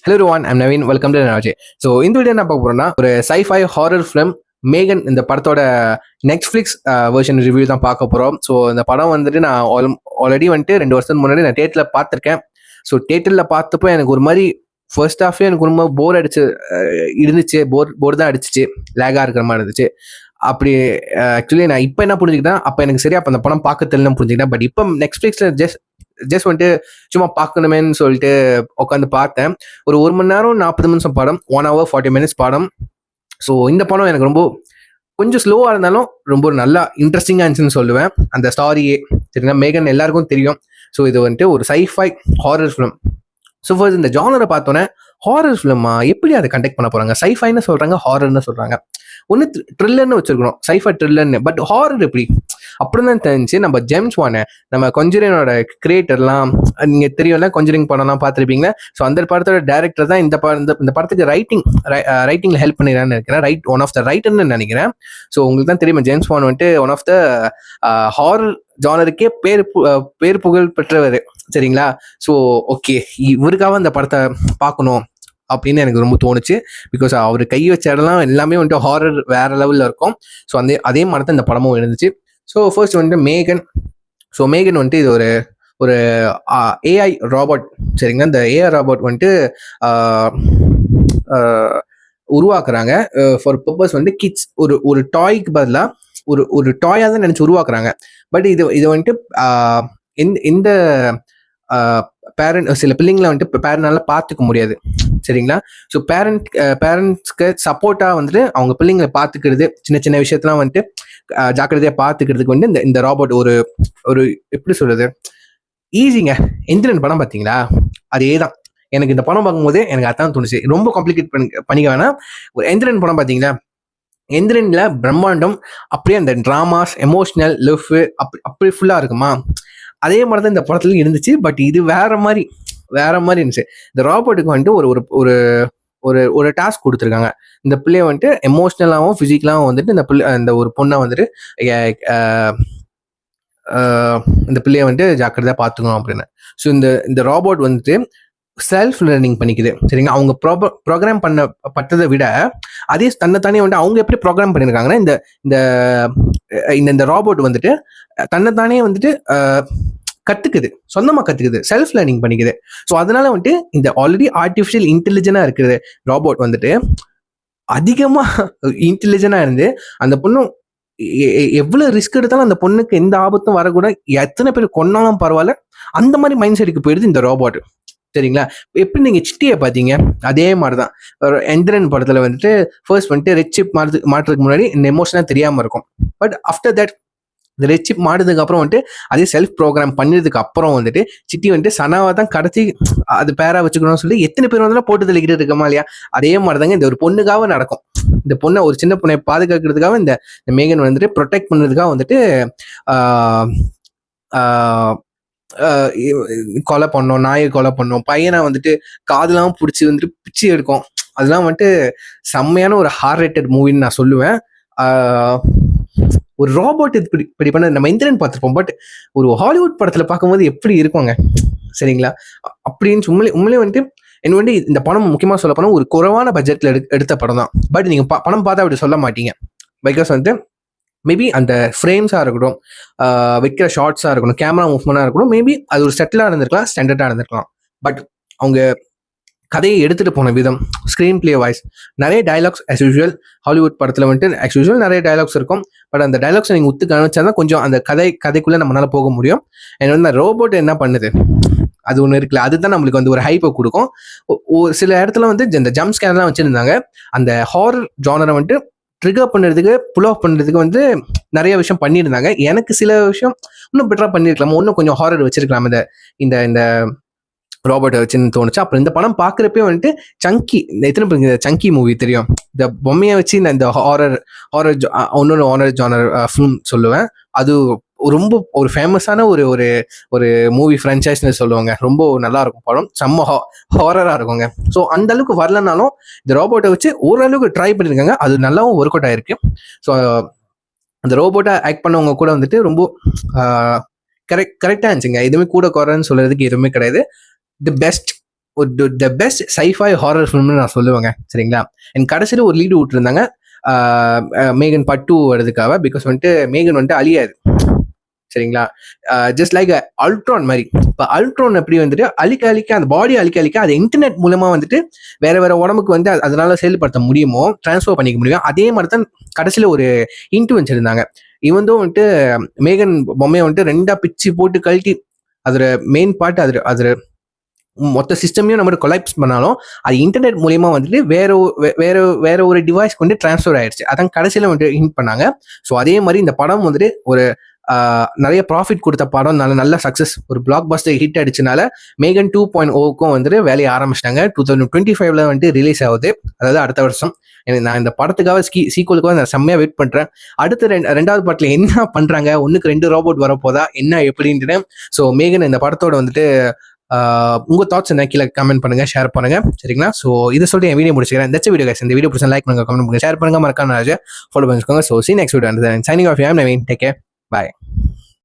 Hello Rowan, I'm Naveen. Welcome to நாஜே. So இந்த video என்ன பார்க்க போறோம்னா, ஒரு சைஃபை ஹாரர் ஃபிலிம் மேகன் இந்த படத்தோட நெட்ஃப்ளிக்ஸ் வெர்ஷன் ரிவ்யூ தான் பார்க்க போகிறோம். ஸோ இந்த படம் வந்துட்டு நான் ஆல்ரெடி வந்துட்டு 2 வருஷத்துக்கு முன்னாடி நான் தேட்டரில் பார்த்துருக்கேன். ஸோ தேட்டரில் பார்த்தப்போ எனக்கு ஒரு மாதிரி ஃபர்ஸ்ட் ஹாஃபே எனக்கு ரொம்ப போர் அடிச்சு இருந்துச்சு. போர் தான் அடிச்சிச்சு, லேகாக இருக்கிற மாதிரி இருந்துச்சு. அப்படி ஆக்சுவலி நான் இப்போ என்ன புரிஞ்சுக்கிட்டேன், அப்போ எனக்கு சரியா அப்போ அந்த படம் பார்க்க தெரியலன்னு புரிஞ்சுக்கிட்டேன். பட் இப்போ நெட்ஃப்ளிக்ஸில் ஜஸ்ட் வந்துட்டு சும்மா பார்க்கணுமேன்னு சொல்லிட்டு உட்காந்து பார்த்தேன். ஒரு 1 மணி நேரம் 40 நிமிஷம் படம், 1 hour 40 minutes படம். ஸோ இந்த படம் எனக்கு ரொம்ப கொஞ்சம் ஸ்லோவாக இருந்தாலும் ரொம்ப நல்லா இன்ட்ரெஸ்டிங்காக இருந்துச்சுன்னு சொல்லுவேன். அந்த ஸ்டாரியே சரிங்களா, மேகன் எல்லாருக்கும் தெரியும். ஸோ இது வந்துட்டு ஒரு sci fi horror film. So first இந்த ஜானரை பார்த்தோன்னே ஹாரர் ஃபிலிமா எப்படி அதை கண்டக்ட் பண்ண போகிறாங்க? சைஃபைன்னு சொல்கிறாங்க, ஹாரர்னு சொல்கிறாங்க. ஒன்று த்ரில்லர்னு வச்சிருக்கணும், சைஃபை த்ரில்லர்னு. பட் ஹாரர் எப்படி அப்படின்னு தான் தெரிஞ்சு நம்ம ஜேம்ஸ் வானை, நம்ம கொஞ்சரிங்கோட கிரியேட்டர்லாம் நீங்கள் தெரியும்ல, கொஞ்சரிங் படம்லாம் பார்த்துருப்பீங்களா. ஸோ அந்த படத்தோட டேரக்டர் தான் இந்த படத்துக்கு ரைட்டிங்கில் ஹெல்ப் பண்ணிடுறான்னு நினைக்கிறேன். ஒன் ஆஃப் த ரைட்டர்னு நினைக்கிறேன். ஸோ உங்களுக்கு தான் தெரியுமா, ஜேம்ஸ் வான் வந்துட்டு ஒன் ஆஃப் த ஹாரர் ஜானருக்கே பேர் புகழ் பெற்றவர் சரிங்களா. ஸோ ஓகே, இவருக்காக அந்த படத்தை பார்க்கணும் அப்படின்னு எனக்கு ரொம்ப தோணுச்சு. பிகாஸ் அவர் கை வச்ச இடம்லாம் எல்லாமே வந்துட்டு ஹாரர் வேற லெவலில் இருக்கும். ஸோ அதே மாதிரி தான் இந்த படமும் இருந்துச்சு. ஸோ ஃபர்ஸ்ட் வந்துட்டு மேகன். ஸோ மேகன் வந்துட்டு இது ஒரு ஏஐ ராபோட் சரிங்களா. இந்த ஏஐ ராபோட் வந்துட்டு உருவாக்குறாங்க ஃபார் பர்பஸ் வந்து கிட்ஸ். ஒரு டாய்க்கு பதிலாக ஒரு டாயாக தான் நினச்சி உருவாக்குறாங்க. பட் இது வந்துட்டு இந்த பேரண்ட் சில பிள்ளைங்களை வந்துட்டு பேரண்டால பார்த்துக்க முடியாது சரிங்களா. ஸோ பேரண்ட்ஸ்க்கு சப்போர்ட்டாக வந்துட்டு அவங்க பிள்ளைங்களை பார்த்துக்கிறது, சின்ன சின்ன விஷயத்தெல்லாம் வந்துட்டு ஜாக்கிரதையாக பார்த்துக்கிறதுக்கு வந்து இந்த ராபோட் ஒரு எப்படி சொல்றது, ஈஸிங்க. எந்திரன் படம் பார்த்தீங்களா, அதே தான். எனக்கு இந்த படம் பார்க்கும்போதே எனக்கு அதான் தோணுச்சு. ரொம்ப காம்ப்ளிகேட் பண்ணிக்க வேணாம். ஒரு எந்திரன் படம் பார்த்தீங்களா, எந்திரன்ல பிரம்மாண்டம் அப்படியே அந்த டிராமாஸ், எமோஷனல், லவ் அப்படி ஃபுல்லாக இருக்குமா, அதே மாதிரி தான் இந்த படத்துல இருந்துச்சு. பட் இது வேற மாதிரி இருந்துச்சு. இந்த ராபோட்டுக்கு வந்துட்டு ஒரு ஒரு ஒரு ஒரு டாஸ்க் கொடுத்துருக்காங்க. இந்த பிள்ளைய வந்துட்டு எமோஷ்னலாகவும் ஃபிசிக்கலாகவும் வந்துட்டு இந்த ஒரு பொண்ணை வந்துட்டு இந்த பிள்ளைய வந்துட்டு ஜாக்கிரதையாக பார்த்துக்கணும் அப்படின்னு. ஸோ இந்த ராபோட் வந்துட்டு செல்ஃப் லேர்னிங் பண்ணிக்குது சரிங்களா. அவங்க ப்ரோக்ராம் பண்ணப்பட்டதை விட அதே தன்னைத்தானே வந்துட்டு அவங்க எப்படி ப்ரோக்ராம் பண்ணியிருக்காங்கன்னா, இந்த ராபோட் வந்துட்டு தன்னைத்தானே வந்துட்டு கத்துக்குது, சொந்தமாக கத்துக்குது, செல்ஃப் லேர்னிங் பண்ணிக்குது. ஸோ அதனால வந்துட்டு இந்த ஆல்ரெடி ஆர்டிஃபிஷியல் இன்டெலிஜென்டாக இருக்கிற ராபோட் வந்துட்டு அதிகமாக இன்டெலிஜென்டாக இருந்து அந்த பொண்ணு எவ்வளோ ரிஸ்க் எடுத்தாலும் அந்த பொண்ணுக்கு எந்த ஆபத்தும் வரக்கூட, எத்தனை பேர் கொன்னாலும் பரவாயில்ல, அந்த மாதிரி மைண்ட் செட்டுக்கு போயிடுது இந்த ராபோட் சரிங்களா. எப்படி நீங்க சிட்டியை பார்த்தீங்க, அதே மாதிரிதான் எந்திரன் படத்துல வந்துட்டு ஃபர்ஸ்ட் வந்துட்டு ரெட் சிப் மாட்டுறதுக்கு முன்னாடி இந்த எமோஷனாக தெரியாம இருக்கும். பட் ஆஃப்டர் தட் இந்த ரெட் சிப் மாடுறதுக்கு அப்புறம் வந்துட்டு அதே செல்ஃப் ப்ரோக்ராம் பண்ணதுக்கு அப்புறம் வந்துட்டு சிட்டி வந்துட்டு சனாவை தான் கடத்தி அது பேரா வச்சுக்கணும்னு சொல்லி எத்தனை பேர் வந்து போட்டு தெளிக்கிட்டு இருக்கமா இல்லையா. அதே மாதிரிதாங்க இந்த ஒரு பொண்ணுக்காக நடக்கும். இந்த பொண்ணை, ஒரு சின்ன பொண்ணை பாதுகாக்கிறதுக்காக இந்த மேகன் வந்துட்டு ப்ரொடெக்ட் பண்ணுறதுக்காக வந்துட்டு கொலை பண்ணோம், நாயை கொலை பண்ணோம், பையனை வந்துட்டு காதெல்லாம் பிடிச்சி வந்துட்டு பிச்சு எடுக்கும். அதெல்லாம் வந்துட்டு செம்மையான ஒரு ஹார் ரேட்டட் மூவின்னு நான் சொல்லுவேன். ஒரு ராபோட் இப்படி பண்ண நம்ம இந்திரன் பார்த்துருப்போம். பட் ஒரு ஹாலிவுட் படத்துல பார்க்கும்போது எப்படி இருக்குங்க சரிங்களா. அப்படின்னு உண்மையிலே வந்துட்டு என்ன வந்து இந்த படம் முக்கியமாக சொல்ல போனால் ஒரு குறைவான பட்ஜெட்ல எடுத்த படம் தான். பட் நீங்க படம் பார்த்தா அப்படி சொல்ல மாட்டீங்க. பிகாஸ் வந்துட்டு மேபி அந்த ஃப்ரேம்ஸாக இருக்கட்டும், வைக்கிற ஷார்ட்ஸாக இருக்கணும், கேமரா மூவ்மெண்ட்டாக இருக்கணும், மேபி அது ஒரு செட்டிலாக இருந்திருக்கலாம், ஸ்டாண்டர்டாக இருந்திருக்கலாம். பட் அவங்க கதையை எடுத்துகிட்டு போன விதம், ஸ்க்ரீன் பிளே வாய்ஸ், நிறைய டைலாக்ஸ் ஆஸ் யூஷுவல். ஹாலிவுட் படத்தில் வந்துட்டு ஆஸ் யூஷுவல் நிறைய டைலாக்ஸ் இருக்கும். பட் அந்த டைலாக்ஸை நீங்கள் ஒத்து கவனிச்சா தான் கொஞ்சம் அந்த கதைக்குள்ளே நம்மளால போக முடியும். எனக்கு வந்து ரோபோட் என்ன பண்ணுது அது ஒன்று இருக்குல்ல, அதுதான் நம்மளுக்கு வந்து ஒரு ஹைப்பை கொடுக்கும். ஒரு சில இடத்துல வந்து இந்த ஜம்ப் ஸ்கேர்லாம் வச்சுருந்தாங்க. அந்த ஹாரர் ஜானரை வந்துட்டு ட்ரிகர் பண்ணுறதுக்கு, புல் ஆஃப் பண்ணுறதுக்கு வந்து நிறைய விஷயம் பண்ணியிருந்தாங்க. எனக்கு சில விஷயம் இன்னும் பெட்டராக பண்ணியிருக்கலாம், இன்னும் கொஞ்சம் ஹாரர் வச்சிருக்கலாம் இந்த இந்த ராபர்ட் வச்சுன்னு தோணுச்சு. அப்புறம் இந்த படம் பார்க்குறப்பே வந்துட்டு சங்கி, இந்த எத்தனை பேருக்கு சங்கி மூவி தெரியும், இந்த பொம்மையை வச்சு நான் இந்த ஹாரர் இன்னொரு ஹாரர் ஜானர் ஃபிலிம் சொல்லுவேன். அது ரொம்ப ஒரு ஃபேமஸான ஒரு மூவி ஃப்ரான்ச்சைஸ்னு சொல்லுவாங்க. ரொம்ப நல்லா இருக்கும் படம், செம்ம ஹாரராக இருக்குங்க. ஸோ அந்த அளவுக்கு வரலனாலும் இந்த ரோபோட்டை வச்சு ஓரளவுக்கு ட்ரை பண்ணியிருக்காங்க. அது நல்லாவும் ஒர்க் அவுட் ஆயிருக்கு. ஸோ அந்த ரோபோட்டை ஆக்ட் பண்ணவங்க கூட வந்துட்டு ரொம்ப கரெக்டாக இருந்துச்சுங்க. எதுவுமே கூட குறைன்னு சொல்றதுக்கு எதுவுமே கிடையாது. The best the best sci-fi horror ஃபிலிம்னு நான் சொல்லுவேங்க. சரிங்களா? அண்ட் கடைசியில ஒரு லீடு விட்டுருந்தாங்க. மேகன் பார்ட் 2 வரதுக்காக. பிகாஸ் வந்துட்டு மேகன் வந்துட்டு அழியாது. சரிங்களா? ஜஸ்ட் லைக் அல்ட்ரான் மாதிரி. இப்போ அல்ட்ரான் எப்படி வந்துட்டு அழிக்க அந்த பாடி அழிக்க அது இன்டர்நெட் மூலமா வந்துட்டு வேற உடம்புக்கு வந்து அதனால செயல்படுத்த முடியுமோ, டிரான்ஸ்ஃபர் பண்ணிக்க முடியும். அதே மாதிரி தான் கடைசியில் ஒரு இன்ட்டு வச்சிருந்தாங்க. இவந்தும் வந்துட்டு மேகன் பொம்மையை வந்துட்டு 2 பிச்சு போட்டு கழட்டி அதோட மெயின் பார்ட் அதோட மொத்த சிஸ்டமையும் நம்ம கொலாப்ஸ் பண்ணாலும் அது இன்டர்நெட் மூலியமா வந்துட்டு வேற ஒரு டிவைஸ்க்கு வந்து டிரான்ஸ்ஃபர் ஆயிடுச்சு. அதான் கடைசியில வந்துட்டு ஹிண்ட் பண்ணாங்க. ஸோ அதே மாதிரி இந்த படம் வந்துட்டு ஒரு நிறைய ப்ராஃபிட் கொடுத்த படம், நல்ல சக்ஸஸ், ஒரு பிளாக் பஸ்டர் ஹிட் அடிச்சனால மேகன் 2.0க்கும் வந்துட்டு வேலையை ஆரம்பிச்சிட்டாங்க. 2025 வந்துட்டு ரிலீஸ் ஆகுது, அதாவது அடுத்த வருஷம். நான் இந்த படத்துக்காக சீக்குவலுக்காக நான் செம்மையா வெயிட் பண்றேன். அடுத்த ரெண்டாவது பாட்டுல என்ன பண்றாங்க, 1க்கு 2 ரோபோட் வரப்போதா என்ன எப்படின்ட்டு. ஸோ மேகன் இந்த படத்தோட வந்துட்டு உங்க தாட்ஸ் என்ன கீழே கமெண்ட் பண்ணுங்க, ஷேர் பண்ணுங்க. சரிங்களா? ஸோ இதை சொல்லிட்டு என் வீடியோ முடிச்சுக்கிறேன். இந்த வீடியோ கைஸ், இந்த வீடியோ பிடிச்சா லைக் பண்ணுங்க, கமெண்ட் பண்ணுங்க, ஷேர் பண்ணுங்க, மறக்காம ஃபாலோ பண்ணிக்கோங்க. So see next video. Signing off, I am Naveen. Take care. Bye.